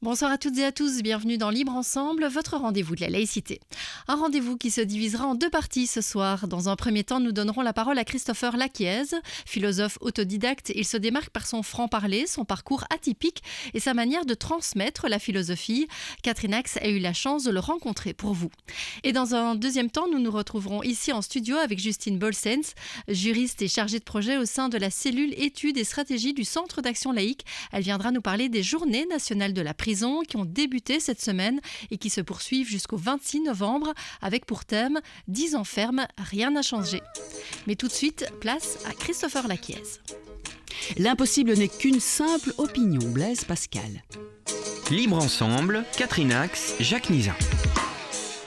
Bonsoir à toutes et à tous, bienvenue dans Libre Ensemble, votre rendez-vous de la laïcité. Un rendez-vous qui se divisera en deux parties ce soir. Dans un premier temps, nous donnerons la parole à Christopher Laquiez, philosophe autodidacte. Il se démarque par son franc-parler, son parcours atypique et sa manière de transmettre la philosophie. Catherine Ax a eu la chance de le rencontrer pour vous. Et dans un deuxième temps, nous nous retrouverons ici en studio avec Justine Bolsens, juriste et chargée de projet au sein de la cellule études et stratégies du Centre d'action laïque. Elle viendra nous parler des Journées nationales de la prison qui ont débuté cette semaine et qui se poursuivent jusqu'au 26 novembre avec pour thème « 10 ans ferme, rien n'a changé ». Mais tout de suite, place à Christopher Laquiez. L'impossible n'est qu'une simple opinion, Blaise Pascal. Libre Ensemble, Catherine Ax, Jacques Nizan.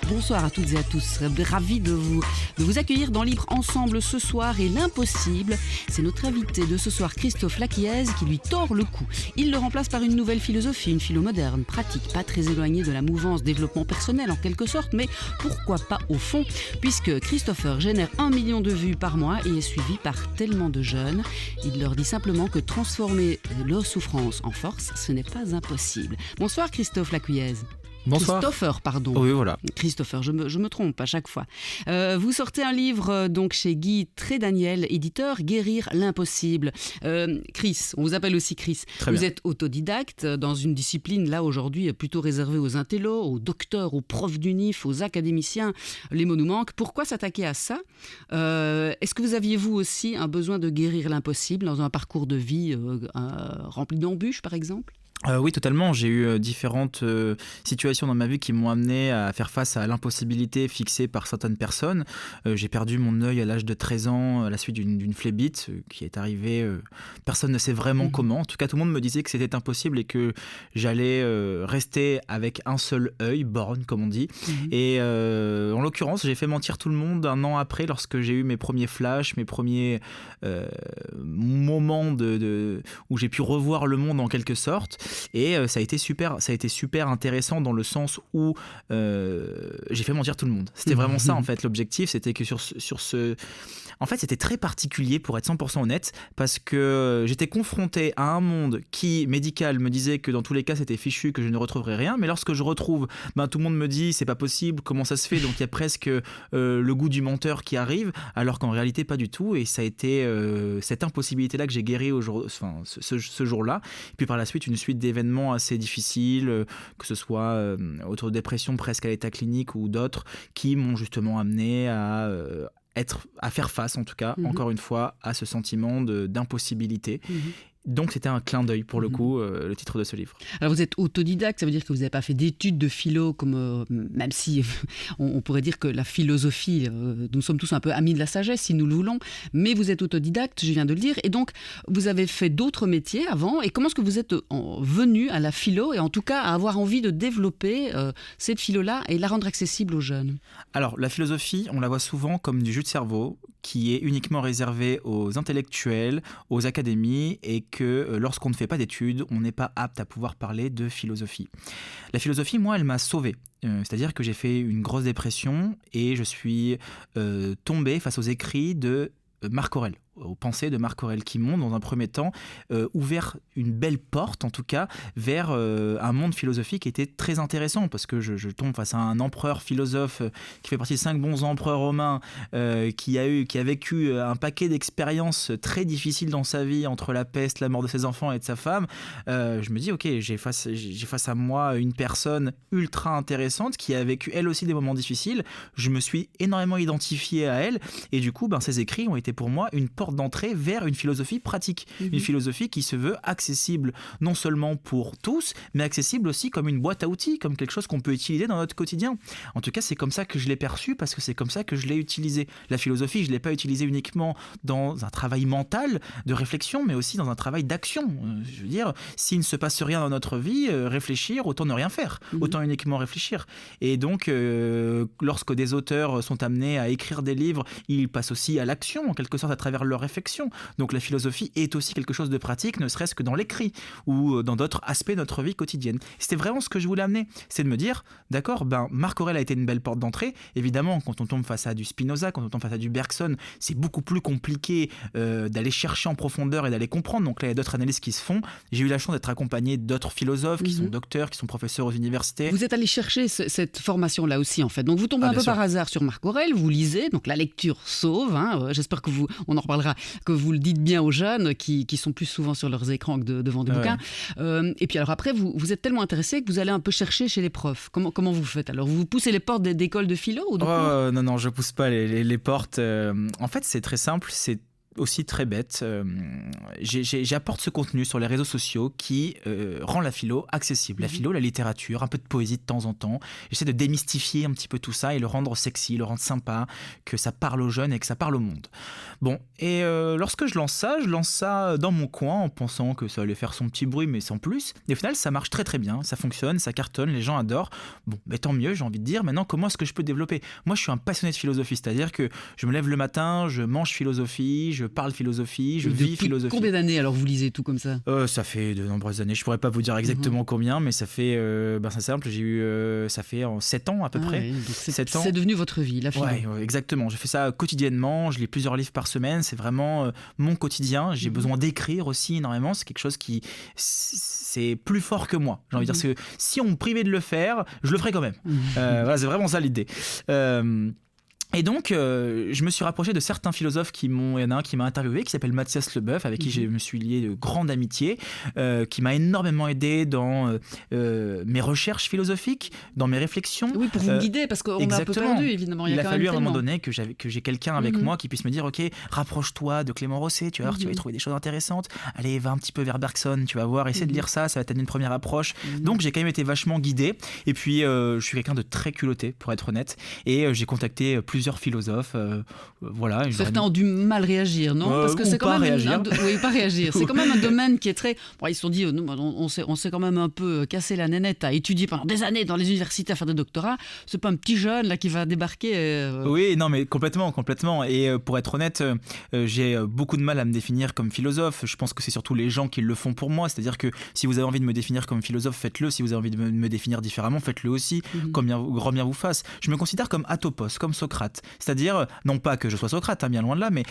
Bonsoir à toutes et à tous, ravi de vous accueillir dans Libre Ensemble ce soir. Et l'impossible, c'est notre invité de ce soir, Christophe Laquiez, qui lui tord le cou. Il le remplace par une nouvelle philosophie, une philo moderne, pratique, pas très éloignée de la mouvance développement personnel en quelque sorte, mais pourquoi pas au fond, puisque Christopher génère 1 million de vues par mois et est suivi par tellement de jeunes. Il leur dit simplement que transformer leur souffrance en force, ce n'est pas impossible. Bonsoir Christophe Laquiez. Bonsoir. Christopher, pardon. Oui, voilà. Christopher, je me trompe à chaque fois. Vous sortez un livre donc chez Guy Trédaniel, éditeur, Guérir l'impossible. Chris, on vous appelle aussi Chris. Très bien. Vous êtes autodidacte dans une discipline là aujourd'hui plutôt réservée aux intellos, aux docteurs, aux profs d'UNIF, aux académiciens. Les mots nous manquent. Pourquoi s'attaquer à ça ? Est-ce que vous aviez vous aussi un besoin de guérir l'impossible dans un parcours de vie rempli d'embûches par exemple ? Oui, totalement. J'ai eu différentes situations dans ma vie qui m'ont amené à faire face à l'impossibilité fixée par certaines personnes. J'ai perdu mon œil à l'âge de 13 ans à la suite d'une phlébite qui est arrivée. Personne ne sait vraiment comment. En tout cas, tout le monde me disait que c'était impossible et que j'allais rester avec un seul œil, borgne comme on dit. Et en l'occurrence, j'ai fait mentir tout le monde 1 an après lorsque j'ai eu mes premiers flashs, mes premiers moments où j'ai pu revoir le monde en quelque sorte. Et ça a été super intéressant dans le sens où j'ai fait mentir tout le monde. C'était vraiment ça en fait l'objectif, c'était que sur ce... En fait c'était très particulier pour être 100% honnête parce que j'étais confronté à un monde qui, médical, me disait que dans tous les cas c'était fichu, que je ne retrouverais rien, mais lorsque je retrouve, tout le monde me dit c'est pas possible, comment ça se fait, donc il y a presque le goût du menteur qui arrive, alors qu'en réalité pas du tout, et ça a été cette impossibilité là que j'ai guéri ce jour-là, et puis par la suite une suite d'événements assez difficiles, que ce soit autour de dépression presque à l'état clinique ou d'autres, qui m'ont justement amené à faire face en tout cas, encore une fois, à ce sentiment d'impossibilité. Donc c'était un clin d'œil pour le coup, le titre de ce livre. Alors vous êtes autodidacte, ça veut dire que vous n'avez pas fait d'études de philo, comme, même si on pourrait dire que la philosophie, nous sommes tous un peu amis de la sagesse si nous le voulons, mais vous êtes autodidacte, je viens de le dire, et donc vous avez fait d'autres métiers avant, et comment est-ce que vous êtes venu à la philo, et en tout cas à avoir envie de développer cette philo-là et la rendre accessible aux jeunes ? Alors la philosophie, on la voit souvent comme du jus de cerveau, qui est uniquement réservé aux intellectuels, aux académies, et que lorsqu'on ne fait pas d'études, on n'est pas apte à pouvoir parler de philosophie. La philosophie, moi, elle m'a sauvé. C'est-à-dire que j'ai fait une grosse dépression et je suis tombé face aux écrits de Marc Aurèle, aux pensées de Marc Aurèle, qui m'ont dans un premier temps ouvert une belle porte en tout cas vers un monde philosophique qui était très intéressant, parce que je tombe face à un empereur philosophe qui fait partie des 5 bons empereurs romains, qui a vécu un paquet d'expériences très difficiles dans sa vie, entre la peste, la mort de ses enfants et de sa femme. Je me dis ok, j'ai face à moi une personne ultra intéressante qui a vécu elle aussi des moments difficiles. Je me suis énormément identifié à elle, et du coup ses écrits ont été pour moi une porte d'entrée vers une philosophie pratique, une philosophie qui se veut accessible non seulement pour tous, mais accessible aussi comme une boîte à outils, comme quelque chose qu'on peut utiliser dans notre quotidien. En tout cas, c'est comme ça que je l'ai perçu, parce que c'est comme ça que je l'ai utilisé. La philosophie, je ne l'ai pas utilisée uniquement dans un travail mental de réflexion, mais aussi dans un travail d'action. Je veux dire, s'il ne se passe rien dans notre vie, réfléchir, autant ne rien faire, autant uniquement réfléchir. Et donc, lorsque des auteurs sont amenés à écrire des livres, ils passent aussi à l'action, en quelque sorte, à travers leur leur réflexion. Donc la philosophie est aussi quelque chose de pratique, ne serait-ce que dans l'écrit ou dans d'autres aspects de notre vie quotidienne. C'était vraiment ce que je voulais amener, c'est de me dire, d'accord, Marc Aurèle a été une belle porte d'entrée. Évidemment, quand on tombe face à du Spinoza, quand on tombe face à du Bergson, c'est beaucoup plus compliqué d'aller chercher en profondeur et d'aller comprendre. Donc là, il y a d'autres analyses qui se font. J'ai eu la chance d'être accompagné d'autres philosophes qui sont docteurs, qui sont professeurs aux universités. Vous êtes allé chercher cette formation-là aussi, en fait. Donc vous tombez un peu par hasard sur Marc Aurèle, vous lisez, donc la lecture sauve. J'espère que on en reparlera, que vous le dites bien aux jeunes qui sont plus souvent sur leurs écrans que devant des bouquins. Et puis alors après, vous êtes tellement intéressé que vous allez un peu chercher chez les profs. Comment vous faites alors? Vous poussez les portes d'écoles de philo ou de cours? Non, je pousse pas les portes. En fait, c'est très simple, c'est aussi très bête. J'apporte ce contenu sur les réseaux sociaux qui rend la philo accessible. La philo, la littérature, un peu de poésie de temps en temps. J'essaie de démystifier un petit peu tout ça et le rendre sexy, le rendre sympa, que ça parle aux jeunes et que ça parle au monde. Bon, et lorsque je lance ça dans mon coin en pensant que ça allait faire son petit bruit, mais sans plus. Et au final, ça marche très très bien, ça fonctionne, ça cartonne, les gens adorent. Bon, mais tant mieux, j'ai envie de dire. Maintenant, comment est-ce que je peux développer? Moi, je suis un passionné de philosophie, c'est-à-dire que je me lève le matin, je mange philosophie, je parle philosophie, je vis philosophie. Combien d'années alors vous lisez tout comme ça? Ça fait de nombreuses années, je pourrais pas vous dire exactement combien, mais ça fait, c'est simple, j'ai eu, ça fait 7 ans à peu près. Ouais, c'est devenu votre vie, la philo. Ouais, exactement, je fais ça quotidiennement, je lis plusieurs livres par semaine, c'est vraiment mon quotidien, j'ai besoin d'écrire aussi énormément, c'est quelque chose qui, c'est plus fort que moi, j'ai envie de dire, que si on me privait de le faire, je le ferais quand même. Voilà, c'est vraiment ça l'idée. Et donc, je me suis rapproché de certains philosophes il y en a un qui m'a interviewé, qui s'appelle Mathias Leboeuf, avec qui je me suis lié de grande amitié, qui m'a énormément aidé dans mes recherches philosophiques, dans mes réflexions. Oui, pour vous guider, parce qu'on a un peu perdu, évidemment. Il a fallu à un moment donné que j'ai quelqu'un avec moi qui puisse me dire, ok, rapproche-toi de Clément Rosset, tu vas voir, tu vas y trouver des choses intéressantes. Allez, va un petit peu vers Bergson, tu vas voir, essaie de lire ça va t'amener une première approche. Donc, j'ai quand même été vachement guidé. Et puis, je suis quelqu'un de très culotté, pour être honnête. Et j'ai contacté plusieurs philosophes, voilà. Certains ont du mal à réagir, non? Parce que c'est quand même pas réagir. C'est quand même un domaine qui est très. Bon, ils se sont dit, on s'est quand même un peu cassé la nénette à étudier pendant des années dans les universités à faire des doctorats. C'est pas un petit jeune là qui va débarquer. Oui, non, mais complètement. Et pour être honnête, j'ai beaucoup de mal à me définir comme philosophe. Je pense que c'est surtout les gens qui le font pour moi. C'est-à-dire que si vous avez envie de me définir comme philosophe, faites-le. Si vous avez envie de me définir différemment, faites-le aussi, comme grand bien vous fasse. Je me considère comme atopos, comme Socrate. C'est-à-dire, non pas que je sois Socrate, bien loin de là, mais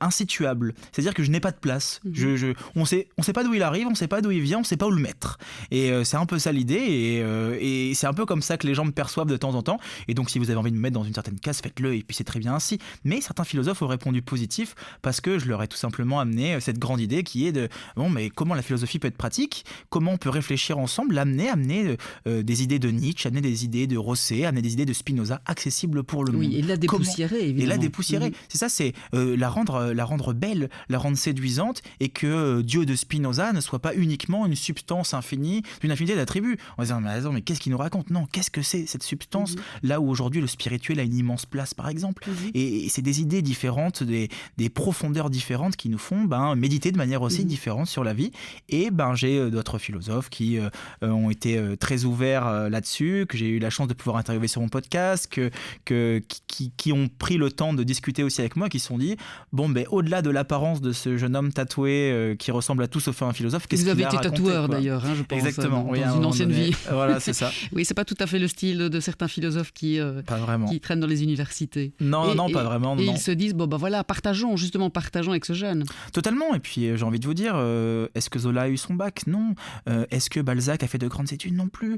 insituable. C'est-à-dire que je n'ai pas de place. On sait pas d'où il arrive, on sait pas d'où il vient, on sait pas où le mettre. Et c'est un peu ça l'idée, et c'est un peu comme ça que les gens me perçoivent de temps en temps. Et donc, si vous avez envie de me mettre dans une certaine case, faites-le, et puis c'est très bien ainsi. Mais certains philosophes ont répondu positif, parce que je leur ai tout simplement amené cette grande idée qui est de, mais comment la philosophie peut être pratique, comment on peut réfléchir ensemble, amener des idées de Nietzsche, amener des idées de Rosset, amener des idées de Spinoza, accessibles pour le monde. Oui, et la dépoussiérer, évidemment. Et la dépoussiérer. C'est ça, c'est la rendre belle, la rendre séduisante, et que Dieu de Spinoza ne soit pas uniquement une substance infinie, d'une infinité d'attributs. On va se dire, mais qu'est-ce qu'il nous raconte? Non, qu'est-ce que c'est cette substance? Là où aujourd'hui le spirituel a une immense place, par exemple. Et c'est des idées différentes, des profondeurs différentes qui nous font méditer de manière aussi différente sur la vie. Et j'ai d'autres philosophes qui ont été très ouverts là-dessus, que j'ai eu la chance de pouvoir interviewer sur mon podcast, qui ont pris le temps de discuter aussi avec moi, qui se sont dit, au-delà de l'apparence de ce jeune homme tatoué qui ressemble à tout sauf un philosophe, qu'est-ce qu'il a raconté? Vous avez été tatoueur d'ailleurs, je pense. Exactement, dans une ancienne vie. Voilà, c'est ça. Oui, c'est pas tout à fait le style de certains philosophes qui traînent dans les universités. Non, pas vraiment. Et ils se disent, partageons avec ce jeune. Totalement, et puis j'ai envie de vous dire, est-ce que Zola a eu son bac? Non. Est-ce que Balzac a fait de grandes études? Non plus.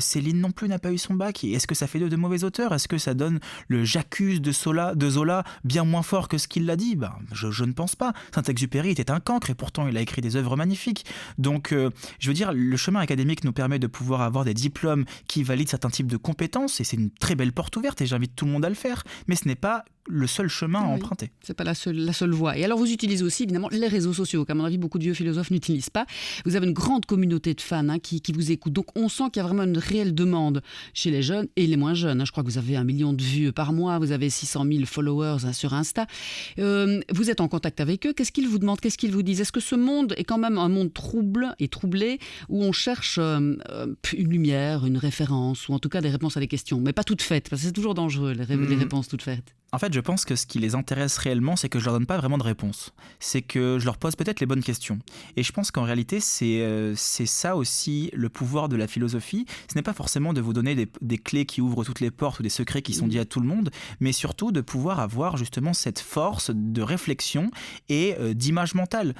Céline non plus n'a pas eu son bac. Et est-ce que ça fait de mauvais auteurs? Est-ce que ça donne le J'accuse de Zola bien moins fort que ce qu'il l'a dit? Je ne pense pas. Saint-Exupéry était un cancre et pourtant il a écrit des œuvres magnifiques. Donc je veux dire, le chemin académique nous permet de pouvoir avoir des diplômes qui valident certains types de compétences, et c'est une très belle porte ouverte et j'invite tout le monde à le faire, mais ce n'est pas le seul chemin à emprunter. C'est pas la seule voie. Et alors vous utilisez aussi évidemment les réseaux sociaux, qu'à mon avis beaucoup de vieux philosophes n'utilisent pas. Vous avez une grande communauté de fans qui vous écoutent. Donc on sent qu'il y a vraiment une réelle demande chez les jeunes et les moins jeunes. Je crois que vous avez 1 million de vues par mois, vous avez 600 000 followers sur Insta. Vous êtes en contact avec eux. Qu'est-ce qu'ils vous demandent? Qu'est-ce qu'ils vous disent? Est-ce que ce monde est quand même un monde troublé, où on cherche une lumière, une référence, ou en tout cas des réponses à des questions, mais pas toutes faites, parce que c'est toujours dangereux les réponses toutes faites? En fait, je pense que ce qui les intéresse réellement, c'est que je leur donne pas vraiment de réponse. C'est que je leur pose peut-être les bonnes questions. Et je pense qu'en réalité, c'est ça aussi le pouvoir de la philosophie. Ce n'est pas forcément de vous donner des clés qui ouvrent toutes les portes ou des secrets qui sont dits à tout le monde, mais surtout de pouvoir avoir justement cette force de réflexion et d'image mentale.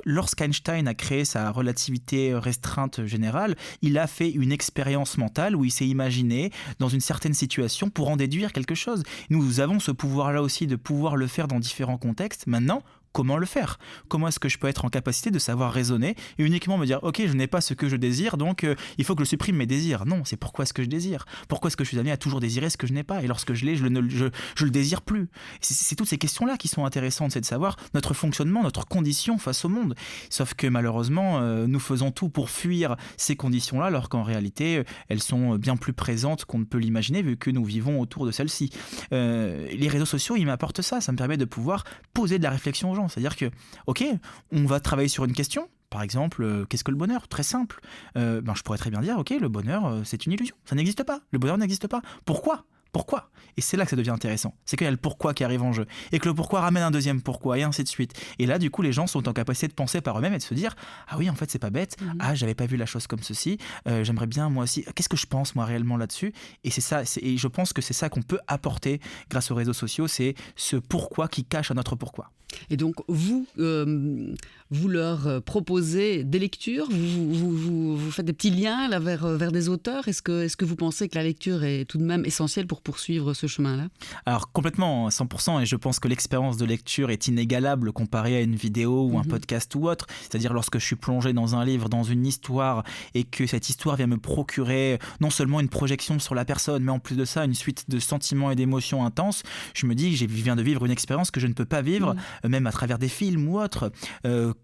Lorsqu'Einstein a créé sa relativité restreinte générale, il a fait une expérience mentale où il s'est imaginé dans une certaine situation pour en déduire quelque chose. Nous avons ce pouvoir-là aussi de pouvoir le faire dans différents contextes. Maintenant, comment le faire ? Comment est-ce que je peux être en capacité de savoir raisonner et uniquement me dire « Ok, je n'ai pas ce que je désire, donc il faut que je supprime mes désirs. » Non, c'est pourquoi est-ce que je désire ? Pourquoi est-ce que je suis amené à toujours désirer ce que je n'ai pas ? Et lorsque je l'ai, je le désire plus. C'est toutes ces questions-là qui sont intéressantes, c'est de savoir notre fonctionnement, notre condition face au monde. Sauf que malheureusement, nous faisons tout pour fuir ces conditions-là, alors qu'en réalité, elles sont bien plus présentes qu'on ne peut l'imaginer, vu que nous vivons autour de celles-ci. Les réseaux sociaux, ils m'apportent ça. Ça me permet de pouvoir poser de la réflexion aux gens. C'est-à-dire que, ok, on va travailler sur une question. Par exemple, qu'est-ce que le bonheur ? Très simple. Je pourrais très bien dire, ok, le bonheur, c'est une illusion. Ça n'existe pas. Le bonheur n'existe pas. Pourquoi ? Et c'est là que ça devient intéressant. C'est qu'il y a le pourquoi qui arrive en jeu. Et que le pourquoi ramène un deuxième pourquoi, et ainsi de suite. Et là, du coup, les gens sont en capacité de penser par eux-mêmes et de se dire « Ah oui, en fait, c'est pas bête. Ah, j'avais pas vu la chose comme ceci. J'aimerais bien, moi aussi. Qu'est-ce que je pense, moi, réellement là-dessus ?» Et c'est ça. Et je pense que c'est ça qu'on peut apporter grâce aux réseaux sociaux. C'est ce pourquoi qui cache un autre pourquoi. Et donc, vous leur proposez des lectures, vous faites des petits liens là, vers des auteurs. Est-ce que vous pensez que la lecture est tout de même essentielle pour poursuivre ce chemin-là ? Alors complètement, 100%, et je pense que l'expérience de lecture est inégalable comparée à une vidéo ou un podcast ou autre. C'est-à-dire lorsque je suis plongé dans un livre, dans une histoire, et que cette histoire vient me procurer non seulement une projection sur la personne, mais en plus de ça, une suite de sentiments et d'émotions intenses, je me dis que je viens de vivre une expérience que je ne peux pas vivre, même à travers des films ou autres.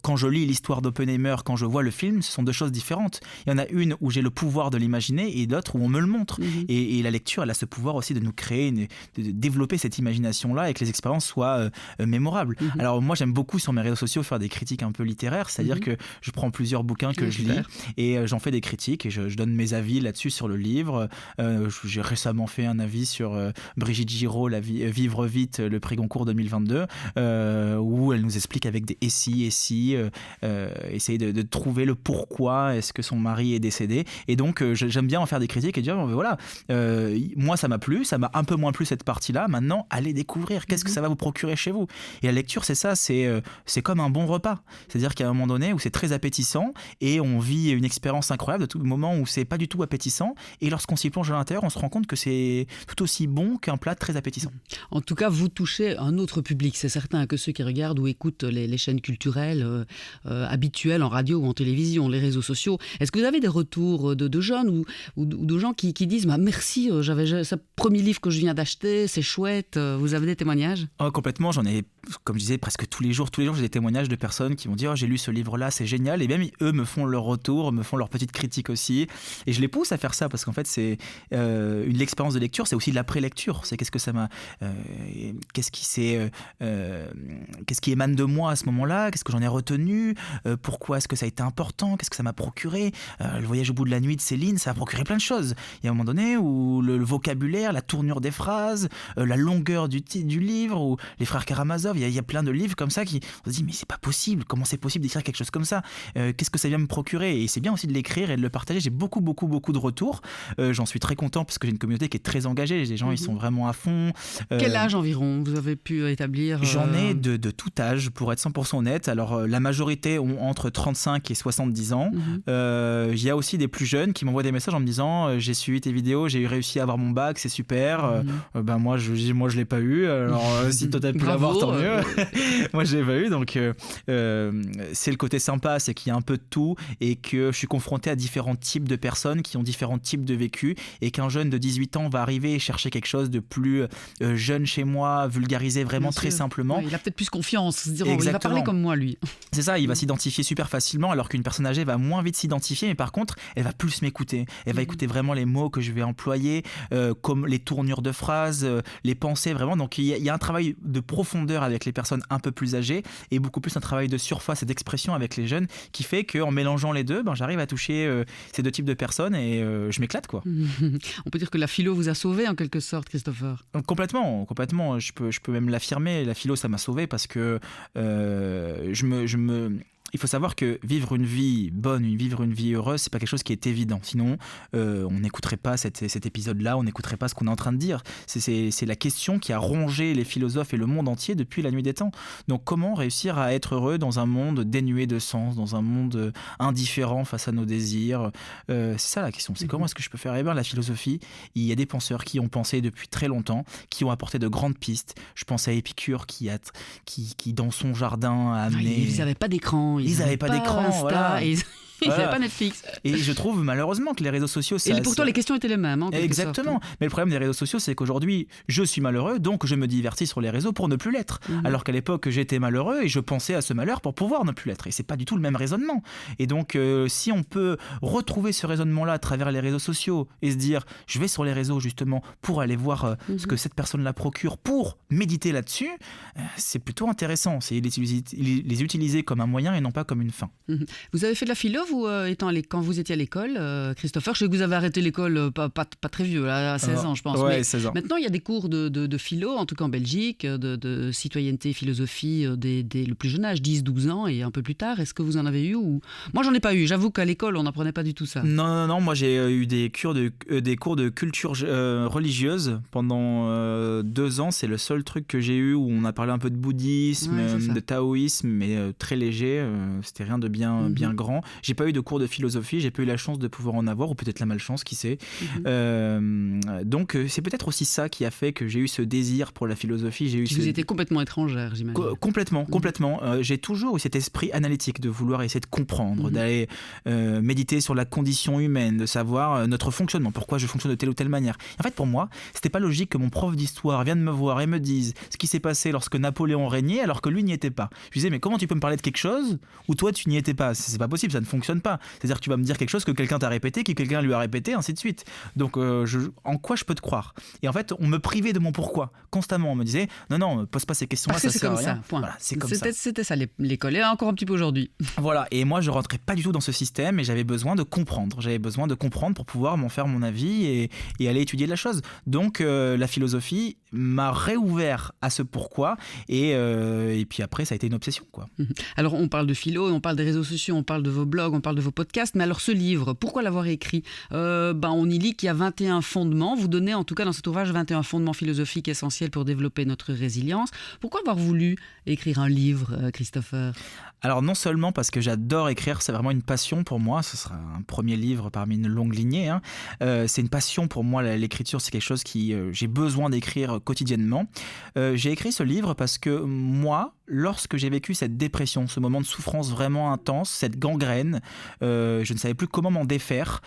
Quand je lis l'histoire d'Oppenheimer, quand je vois le film, ce sont deux choses différentes. Il y en a une où j'ai le pouvoir de l'imaginer et d'autres où on me le montre. Et la lecture, elle a ce pouvoir aussi de nous créer, de développer cette imagination-là et que les expériences soient mémorables. Alors moi, j'aime beaucoup sur mes réseaux sociaux faire des critiques un peu littéraires, c'est-à-dire que je prends plusieurs bouquins que je lis et j'en fais des critiques et je donne mes avis là-dessus sur le livre. J'ai récemment fait un avis sur Brigitte Giraud, Vivre vite, le prix Goncourt 2022, où elle nous explique avec des et si, essayer de trouver le pourquoi est-ce que son mari est décédé. Et donc j'aime bien en faire des critiques et dire voilà, moi ça m'a plu, ça m'a un peu moins plu cette partie-là, maintenant allez découvrir qu'est-ce que ça va vous procurer chez vous. Et la lecture, c'est ça, c'est comme un bon repas, c'est-à-dire qu'à un moment donné où c'est très appétissant et on vit une expérience incroyable, de tout moment où c'est pas du tout appétissant, et lorsqu'on s'y plonge à l'intérieur, on se rend compte que c'est tout aussi bon qu'un plat très appétissant. En tout cas, vous touchez un autre public, c'est certain que ceux qui regardent ou écoutent les chaînes culturelles habituelles en radio ou en télévision, les réseaux sociaux. Est-ce que vous avez des retours de jeunes ou de gens qui disent merci, c'est le premier livre que je viens d'acheter, c'est chouette, vous avez des témoignages ? Complètement, j'en ai, comme je disais, presque tous les jours j'ai des témoignages de personnes qui m'ont dit j'ai lu ce livre-là, c'est génial, et même eux me font leur retour, me font leur petite critique aussi, et je les pousse à faire ça parce qu'en fait c'est l'expérience de lecture, c'est aussi de l'après-lecture, c'est qu'est-ce que ça m'a qu'est-ce qui émane de moi à ce moment-là, qu'est-ce que j'en ai retenu, pourquoi est-ce que ça a été important, qu'est-ce que ça m'a procuré, le voyage au bout de la nuit de Céline, ça a procuré plein de choses. Il y a un moment donné où le vocabulaire, la tournure des phrases, la longueur du livre, ou les frères Karamazov, il y a plein de livres comme ça qui on se dit mais c'est pas possible, comment c'est possible d'écrire quelque chose comme ça, qu'est-ce que ça vient me procurer, et c'est bien aussi de l'écrire et de le partager. J'ai beaucoup de retours, j'en suis très content parce que j'ai une communauté qui est très engagée, les gens ils sont vraiment à fond. Quel âge environ vous avez pu établir J'en ai de tout âge, pour être 100% honnête. Alors la majorité ont entre 35 et 70 ans. Il y a aussi des plus jeunes qui m'envoient des messages en me disant j'ai suivi tes vidéos, j'ai réussi à avoir mon bac, c'est super. Moi je l'ai pas eu, alors si toi t'as pu l'avoir, tant mieux. Moi je l'ai pas eu, donc c'est le côté sympa, c'est qu'il y a un peu de tout et que je suis confronté à différents types de personnes qui ont différents types de vécu, et qu'un jeune de 18 ans va arriver et chercher quelque chose de plus jeune chez moi, vulgarisé vraiment très simplement. Oui, il a peut-être plus confiance, se dire il va parler comme moi lui. C'est ça, il va s'identifier super facilement, alors qu'une personne âgée va moins vite s'identifier, mais par contre elle va plus m'écouter, elle va écouter vraiment les mots que je vais employer, comme les tournures de phrases, les pensées vraiment. Donc il y a un travail de profondeur avec les personnes un peu plus âgées et beaucoup plus un travail de surface et d'expression avec les jeunes qui fait qu'en mélangeant les deux, j'arrive à toucher ces deux types de personnes et je m'éclate, quoi. On peut dire que la philo vous a sauvé en quelque sorte, Christopher. Complètement. Je peux même l'affirmer. La philo, ça m'a sauvé parce que il faut savoir que vivre une vie bonne, vivre une vie heureuse, c'est pas quelque chose qui est évident. Sinon, on n'écouterait pas cet épisode-là, on n'écouterait pas ce qu'on est en train de dire. C'est la question qui a rongé les philosophes et le monde entier depuis la nuit des temps. Donc, comment réussir à être heureux dans un monde dénué de sens, dans un monde indifférent face à nos désirs c'est ça la question. C'est comment est-ce que je peux faire? Eh bien, la philosophie, il y a des penseurs qui ont pensé depuis très longtemps, qui ont apporté de grandes pistes. Je pense à Épicure qui dans son jardin a amené... Ils n'avaient pas d'écran. Ils n'avaient pas d'écran, Insta, voilà. Ils n'avaient pas Netflix. Et je trouve malheureusement que les réseaux sociaux... Et pourtant, les questions étaient les mêmes. Exactement. Mais le problème des réseaux sociaux, c'est qu'aujourd'hui, je suis malheureux, donc je me divertis sur les réseaux pour ne plus l'être. Alors qu'à l'époque, j'étais malheureux et je pensais à ce malheur pour pouvoir ne plus l'être. Et c'est pas du tout le même raisonnement. Et donc, si on peut retrouver ce raisonnement-là à travers les réseaux sociaux et se dire, je vais sur les réseaux justement pour aller voir ce que cette personne-là procure, pour méditer là-dessus, c'est plutôt intéressant. C'est les utiliser comme un moyen et non pas comme une fin. Vous avez fait de la philo, vous, quand vous étiez à l'école, Christopher? Je sais que vous avez arrêté l'école pas très vieux, là, à 16 ans, je pense. Ouais, mais 16 ans. Maintenant, il y a des cours de philo, en tout cas en Belgique, de citoyenneté, philosophie, dès le plus jeune âge, 10-12 ans et un peu plus tard. Est-ce que vous en avez eu ou... Moi, j'en ai pas eu. J'avoue qu'à l'école, on n'apprenait pas du tout ça. Non. Moi, j'ai eu des cours de culture religieuse pendant 2 ans. C'est le seul truc que j'ai eu où on a parlé un peu de bouddhisme, de taoïsme, mais très léger. C'était rien de bien grand. J'ai pas eu de cours de philosophie, j'ai pas eu la chance de pouvoir en avoir, ou peut-être la malchance, qui sait. Donc c'est peut-être aussi ça qui a fait que j'ai eu ce désir pour la philosophie. Vous étiez complètement étrangère, j'imagine. Complètement. J'ai toujours eu cet esprit analytique de vouloir essayer de comprendre, d'aller méditer sur la condition humaine, de savoir notre fonctionnement, pourquoi je fonctionne de telle ou telle manière. En fait, pour moi, c'était pas logique que mon prof d'histoire vienne me voir et me dise ce qui s'est passé lorsque Napoléon régnait alors que lui n'y était pas. Je disais, mais comment tu peux me parler de quelque chose où toi tu n'y étais pas? C'est pas possible, ça ne fonctionne pas. C'est-à-dire que tu vas me dire quelque chose que quelqu'un t'a répété, que quelqu'un lui a répété, ainsi de suite. Donc en quoi je peux te croire? Et en fait, on me privait de mon pourquoi constamment. On me disait non, pose pas ces questions-là, ça sert à rien. Voilà, c'est comme ça. C'était ça l'école, et encore un petit peu aujourd'hui. Voilà, et moi je rentrais pas du tout dans ce système et j'avais besoin de comprendre. J'avais besoin de comprendre pour pouvoir m'en faire mon avis et aller étudier la chose. Donc la philosophie m'a réouvert à ce pourquoi et puis après ça a été une obsession, quoi. Alors on parle de philo, on parle des réseaux sociaux, on parle de vos blogs, on parle de vos podcasts, mais alors ce livre, pourquoi l'avoir écrit? On y lit qu'il y a 21 fondements, vous donnez en tout cas dans cet ouvrage 21 fondements philosophiques essentiels pour développer notre résilience. Pourquoi avoir voulu écrire un livre, Christopher? Alors non seulement parce que j'adore écrire, c'est vraiment une passion pour moi, ce sera un premier livre parmi une longue lignée, c'est une passion pour moi, l'écriture, c'est quelque chose qui j'ai besoin d'écrire quotidiennement. J'ai écrit ce livre parce que moi, lorsque j'ai vécu cette dépression, ce moment de souffrance vraiment intense, cette gangrène, je ne savais plus comment m'en défaire.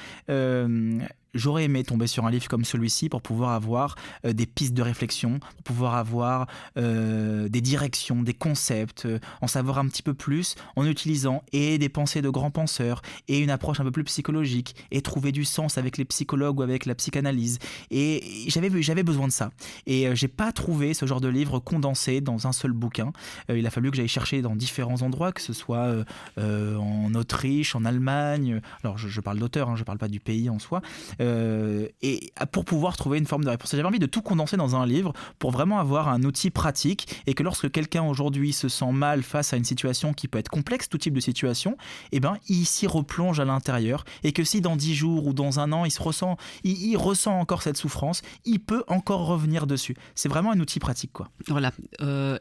J'aurais aimé tomber sur un livre comme celui-ci pour pouvoir avoir des pistes de réflexion, pour pouvoir avoir des directions, des concepts, en savoir un petit peu plus en utilisant et des pensées de grands penseurs et une approche un peu plus psychologique et trouver du sens avec les psychologues ou avec la psychanalyse. Et j'avais besoin de ça. Et j'ai pas trouvé ce genre de livre condensé dans un seul bouquin. Il a fallu que j'aille chercher dans différents endroits, que ce soit en Autriche, en Allemagne. Alors je parle d'auteur, je parle pas du pays en soi. Et pour pouvoir trouver une forme de réponse. J'avais envie de tout condenser dans un livre pour vraiment avoir un outil pratique et que lorsque quelqu'un aujourd'hui se sent mal face à une situation qui peut être complexe, tout type de situation, il s'y replonge à l'intérieur et que si dans 10 jours ou dans un an il ressent encore cette souffrance, il peut encore revenir dessus. C'est vraiment un outil pratique, quoi. Voilà.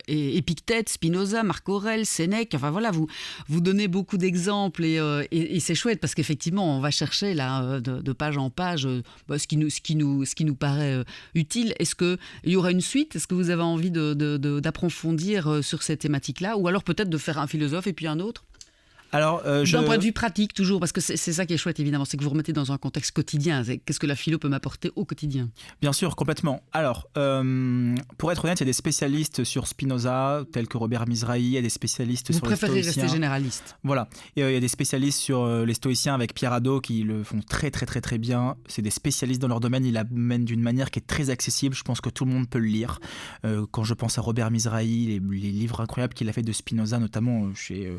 Et Épictète, Spinoza, Marc Aurèle, Sénèque, enfin voilà, vous donnez beaucoup d'exemples et c'est chouette parce qu'effectivement on va chercher là de page en page ce qui nous paraît utile. Est-ce qu'il y aura une suite? Est-ce que vous avez envie d'approfondir sur ces thématiques-là? Ou alors peut-être de faire un philosophe et puis un autre? Alors, D'un point de vue pratique, toujours, parce que c'est ça qui est chouette, évidemment, c'est que vous remettez dans un contexte quotidien. Qu'est-ce que la philo peut m'apporter au quotidien ? Bien sûr, complètement. Alors, pour être honnête, il y a des spécialistes sur Spinoza, tels que Robert Mizrahi, il y a des spécialistes Vous sur les préférez stoïciens. rester généraliste ? Voilà. Et, il y a des spécialistes sur les stoïciens avec Pierre Hadot qui le font très très très très bien. C'est des spécialistes dans leur domaine, ils l'amènent d'une manière qui est très accessible. Je pense que tout le monde peut le lire. Quand je pense à Robert Mizrahi, les livres incroyables qu'il a fait de Spinoza, notamment chez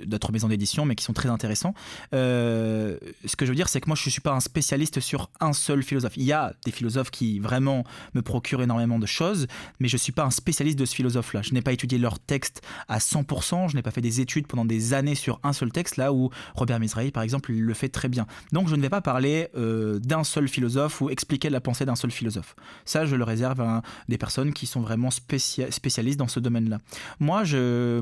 d'autres maisons d'édition, mais qui sont très intéressants. Ce que je veux dire, c'est que moi, je ne suis pas un spécialiste sur un seul philosophe. Il y a des philosophes qui vraiment me procurent énormément de choses, mais je ne suis pas un spécialiste de ce philosophe-là. Je n'ai pas étudié leurs textes à 100%, je n'ai pas fait des études pendant des années sur un seul texte, là où Robert Mizrahi, par exemple, il le fait très bien. Donc, je ne vais pas parler d'un seul philosophe ou expliquer la pensée d'un seul philosophe. Ça, je le réserve à des personnes qui sont vraiment spécialistes dans ce domaine-là. Moi,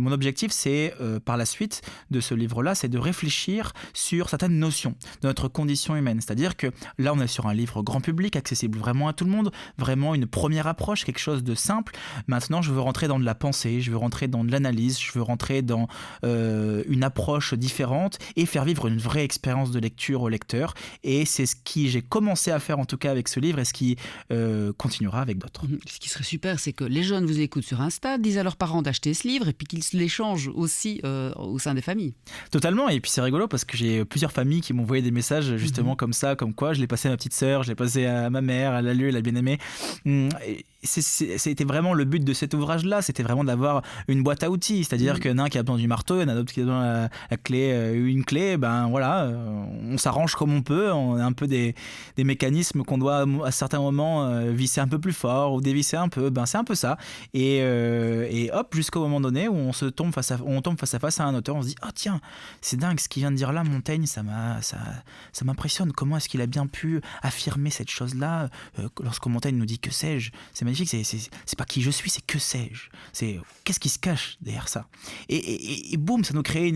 mon objectif, c'est par la suite de ce livre-là, c'est de réfléchir sur certaines notions de notre condition humaine. C'est-à-dire que là, on est sur un livre grand public, accessible vraiment à tout le monde, vraiment une première approche, quelque chose de simple. Maintenant, je veux rentrer dans de la pensée, je veux rentrer dans de l'analyse, je veux rentrer dans une approche différente et faire vivre une vraie expérience de lecture au lecteur. Et c'est ce que j'ai commencé à faire en tout cas avec ce livre et ce qui continuera avec d'autres. Ce qui serait super, c'est que les jeunes vous écoutent sur Insta, disent à leurs parents d'acheter ce livre et puis qu'ils l'échangent aussi au sein des familles. Totalement, et puis c'est rigolo parce que j'ai plusieurs familles qui m'ont envoyé des messages justement comme ça, comme quoi je l'ai passé à ma petite sœur, je l'ai passé à ma mère, elle l'a lu, elle a bien aimé. C'était vraiment le but de cet ouvrage-là, c'était vraiment d'avoir une boîte à outils, c'est-à-dire qu'il y en a un qui a besoin du marteau, il y en a d'autres qui a besoin de la clé, une clé, ben voilà, on s'arrange comme on peut, on a un peu des mécanismes qu'on doit à certains moments visser un peu plus fort ou dévisser un peu, ben c'est un peu ça, et hop, jusqu'au moment donné où on tombe face à face à un auteur, on se dit « Oh tiens, c'est dingue ce qu'il vient de dire là, Montaigne, ça m'impressionne, comment est-ce qu'il a bien pu affirmer cette chose-là lorsque Montaigne nous dit que sais-je ?» C'est magnifique, c'est pas qui je suis, c'est que sais-je, c'est qu'est-ce qui se cache derrière ça, et boum, ça nous crée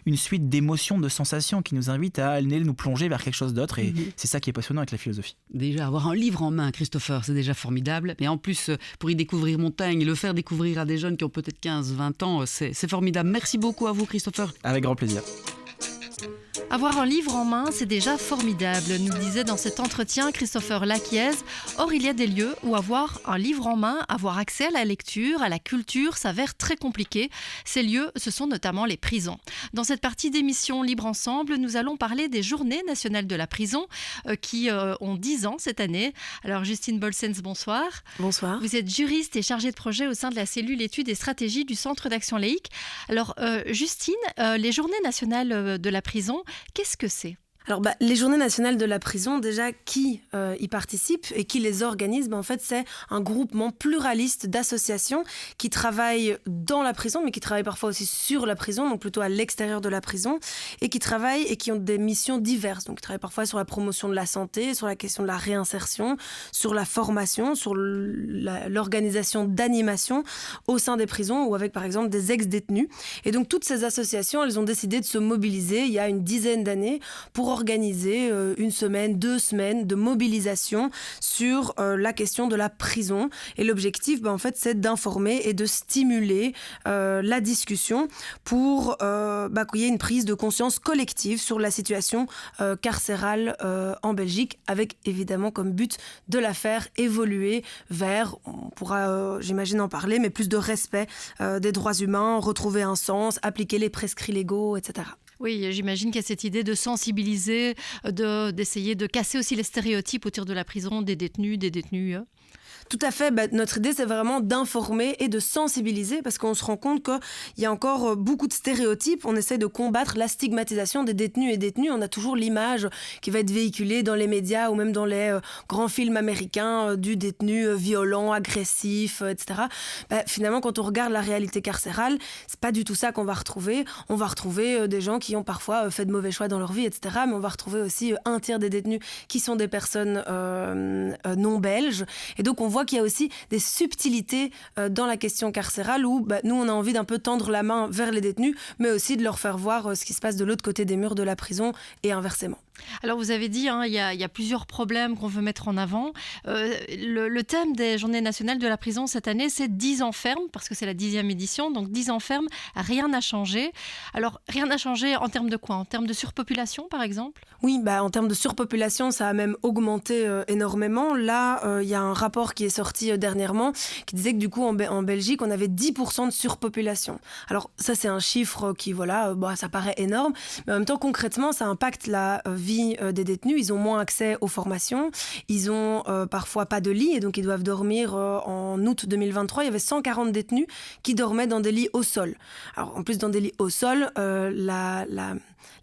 une suite d'émotions, de sensations qui nous invitent à aller nous plonger vers quelque chose d'autre, et c'est ça qui est passionnant avec la philosophie. Déjà, avoir un livre en main, Christopher, c'est déjà formidable, mais en plus, pour y découvrir Montaigne, le faire découvrir à des jeunes qui ont peut-être 15-20 ans, c'est formidable. Merci beaucoup à vous, Christopher. Avec grand plaisir. Avoir un livre en main, c'est déjà formidable, nous disait dans cet entretien Christopher Laquiez. Or, il y a des lieux où avoir un livre en main, avoir accès à la lecture, à la culture, s'avère très compliqué. Ces lieux, ce sont notamment les prisons. Dans cette partie d'émission Libre Ensemble, nous allons parler des Journées nationales de la prison qui ont 10 ans cette année. Alors, Justine Bolsens, bonsoir. Bonsoir. Vous êtes juriste et chargée de projet au sein de la cellule études et stratégies du Centre d'action laïque. Alors, Justine, les Journées nationales de la prison, qu'est-ce que c'est ? Alors, les Journées nationales de la prison, déjà, qui y participe et qui les organise, en fait, c'est un groupement pluraliste d'associations qui travaillent dans la prison, mais qui travaillent parfois aussi sur la prison, donc plutôt à l'extérieur de la prison, et qui travaillent et qui ont des missions diverses. Donc, ils travaillent parfois sur la promotion de la santé, sur la question de la réinsertion, sur la formation, sur l'organisation d'animation au sein des prisons ou avec, par exemple, des ex-détenus. Et donc, toutes ces associations, elles ont décidé de se mobiliser il y a une dizaine d'années pour organiser une semaine, 2 semaines de mobilisation sur la question de la prison. Et l'objectif, en fait, c'est d'informer et de stimuler la discussion pour qu'il y ait une prise de conscience collective sur la situation carcérale en Belgique, avec évidemment comme but de la faire évoluer vers, on pourra, j'imagine, en parler, mais plus de respect des droits humains, retrouver un sens, appliquer les prescrits légaux, etc. Oui, j'imagine qu'il y a cette idée de sensibiliser, d'essayer de casser aussi les stéréotypes autour de la prison, des détenus. Tout à fait. Notre idée, c'est vraiment d'informer et de sensibiliser parce qu'on se rend compte qu'il y a encore beaucoup de stéréotypes. On essaie de combattre la stigmatisation des détenus et détenues. On a toujours l'image qui va être véhiculée dans les médias ou même dans les grands films américains du détenu violent, agressif, etc. Finalement, quand on regarde la réalité carcérale, c'est pas du tout ça qu'on va retrouver. On va retrouver des gens qui ont parfois fait de mauvais choix dans leur vie, etc. Mais on va retrouver aussi un tiers des détenus qui sont des personnes non belges. Et donc, on voit qu'il y a aussi des subtilités dans la question carcérale où nous, on a envie d'un peu tendre la main vers les détenus, mais aussi de leur faire voir ce qui se passe de l'autre côté des murs de la prison et inversement. Alors vous avez dit, il y a plusieurs problèmes qu'on veut mettre en avant. Le thème des Journées nationales de la prison cette année, c'est 10 ans ferme, parce que c'est la 10e édition, donc 10 ans ferme, rien n'a changé. Alors rien n'a changé en termes de quoi? En termes de surpopulation par exemple? Oui, en termes de surpopulation, ça a même augmenté énormément. Là, il y a un rapport qui est sorti dernièrement qui disait que du coup, en Belgique, on avait 10% de surpopulation. Alors ça, c'est un chiffre qui, ça paraît énorme, mais en même temps, concrètement, ça impacte la vie des détenus. Ils ont moins accès aux formations, ils ont parfois pas de lit, et donc ils doivent dormir. En août 2023, il y avait 140 détenus qui dormaient dans des lits au sol. Alors en plus, dans des lits au sol,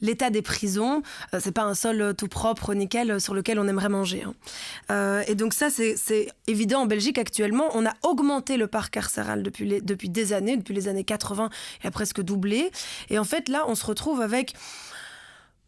l'état des prisons, c'est pas un sol tout propre, nickel, sur lequel on aimerait manger. Et donc ça, c'est évident en Belgique actuellement. On a augmenté le parc carcéral depuis des années, depuis les années 80, et a presque doublé. Et en fait, là, on se retrouve avec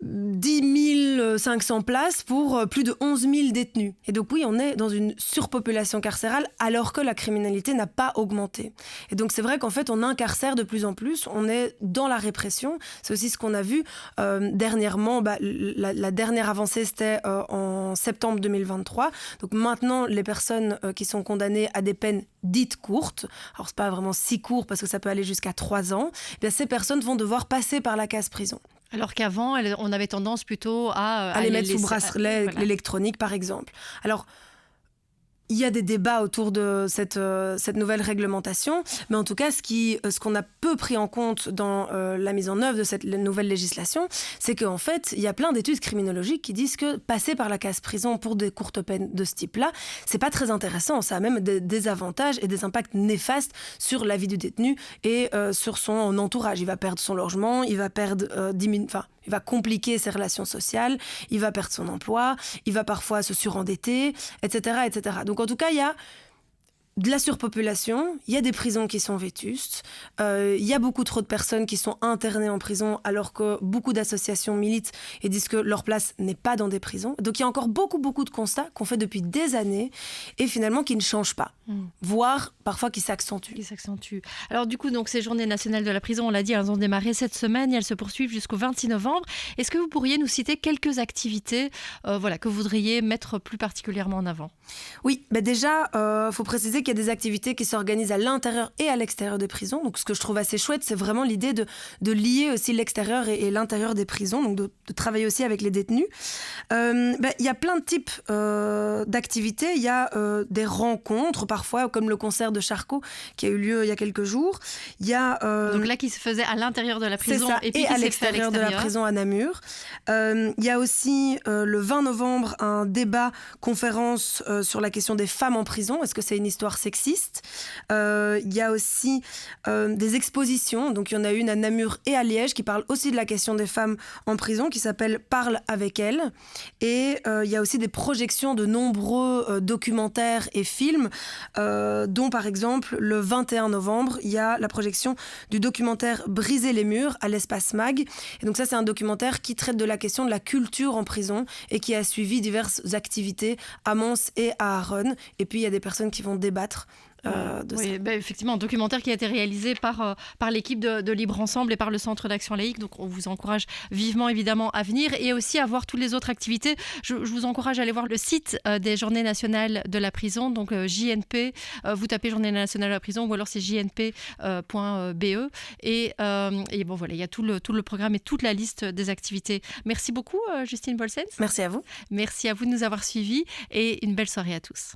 10 500 places pour plus de 11 000 détenus. Et donc oui, on est dans une surpopulation carcérale alors que la criminalité n'a pas augmenté. Et donc c'est vrai qu'en fait, on incarcère de plus en plus, on est dans la répression. C'est aussi ce qu'on a vu dernièrement. La dernière avancée, c'était en septembre 2023. Donc maintenant, les personnes qui sont condamnées à des peines dites courtes, alors c'est pas vraiment si court parce que ça peut aller jusqu'à 3 ans, ces personnes vont devoir passer par la case prison. Alors qu'avant, on avait tendance plutôt à les mettre sous bracelet électronique, par exemple. Alors, il y a des débats autour de cette nouvelle réglementation, mais en tout cas, ce qu'on a peu pris en compte dans la mise en œuvre de cette nouvelle législation, c'est qu'en fait, il y a plein d'études criminologiques qui disent que passer par la case prison pour des courtes peines de ce type-là, c'est pas très intéressant. Ça a même des désavantages et des impacts néfastes sur la vie du détenu et sur son entourage. Il va perdre son logement, il va perdre il va compliquer ses relations sociales, il va perdre son emploi, il va parfois se surendetter, etc., etc. Donc en tout cas, il y a de la surpopulation, il y a des prisons qui sont vétustes, il y a beaucoup trop de personnes qui sont internées en prison alors que beaucoup d'associations militent et disent que leur place n'est pas dans des prisons. Donc il y a encore beaucoup de constats qu'on fait depuis des années et finalement qui ne changent pas, voire parfois qui s'accentuent. Alors du coup, donc, ces Journées nationales de la prison, on l'a dit, elles ont démarré cette semaine et elles se poursuivent jusqu'au 26 novembre. Est-ce que vous pourriez nous citer quelques activités que vous voudriez mettre plus particulièrement en avant? Oui, déjà, il faut préciser qu'il y a des activités qui s'organisent à l'intérieur et à l'extérieur des prisons. Donc, ce que je trouve assez chouette, c'est vraiment l'idée de lier aussi l'extérieur et l'intérieur des prisons, donc de travailler aussi avec les détenus. Il y a plein de types d'activités. Il y a des rencontres, parfois, comme le concert de Charcot, qui a eu lieu il y a quelques jours. Il y a, donc là, qui se faisait à l'intérieur de la prison et puis qui s'est fait à l'extérieur de la prison à Namur. Il y a aussi, le 20 novembre, un débat-conférence sur la question des femmes en prison. Est-ce que c'est une histoire sexiste? Il y a aussi des expositions. Donc, il y en a une à Namur et à Liège qui parle aussi de la question des femmes en prison, qui s'appelle « Parle avec elles ». Et il y a aussi des projections de nombreux documentaires et films, dont par exemple, le 21 novembre, il y a la projection du documentaire « Briser les murs » à l'Espace Mag. Et donc ça, c'est un documentaire qui traite de la question de la culture en prison et qui a suivi diverses activités à Mons et à Aronne. Et puis, il y a des personnes qui vont débattre de ça. Effectivement, un documentaire qui a été réalisé par l'équipe de Libre Ensemble et par le Centre d'Action Laïque. Donc, on vous encourage vivement, évidemment, à venir et aussi à voir toutes les autres activités. Je vous encourage à aller voir le site des Journées nationales de la prison, donc JNP. Vous tapez Journée nationale de la prison ou alors c'est jnp.be. Et bon, voilà, il y a tout le programme et toute la liste des activités. Merci beaucoup, Justine Bolsens. Merci à vous. Merci à vous de nous avoir suivis et une belle soirée à tous.